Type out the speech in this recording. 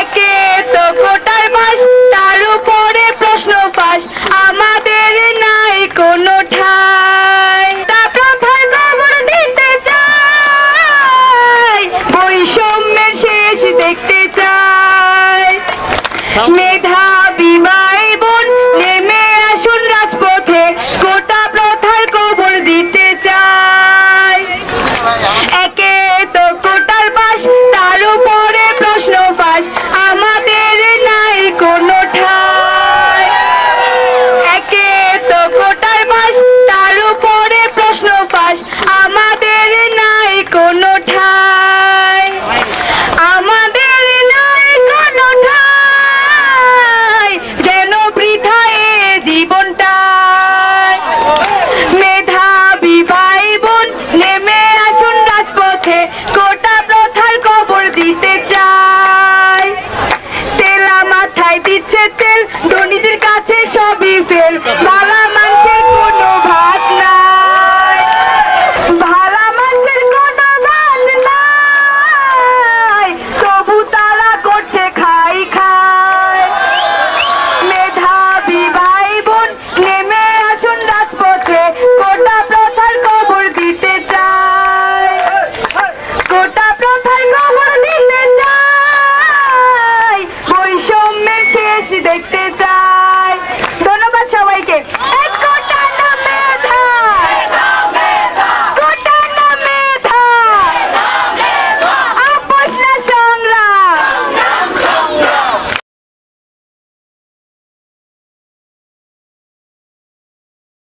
একে তো কোটার বাস, তার উপরে প্রশ্ন ফাঁস, আমাদের নাই কোনো ঠাঁই। তা প্রথার খবর দিতে চাই, বৈষম্যের শেষ দেখতে চাই। মেধাবী ভাই বোন নেমে আসুন রাজপথে, কোটা প্রথার খবর দিতে চাই। একে তো কোটার বাস, তার উপরে প্রশ্ন ফাঁস, আমাদের নাই কোনো ঠাঁই। একে তো কোটার বাস, তার উপরে প্রশ্ন ফাঁস, আমাদের নাই কোনো ঠাঁই। আমাদের নাই কোনো ঠাঁই, যেন বৃথা এ জীবনটাই। মেধাবী ভাই বোন নেমে আসুন রাজপথে, কোটা প্রথার খবর দিতে চাই। তেলা মাথায় দিচ্ছে তেল, ধনীদের কাছে সবই ফেল।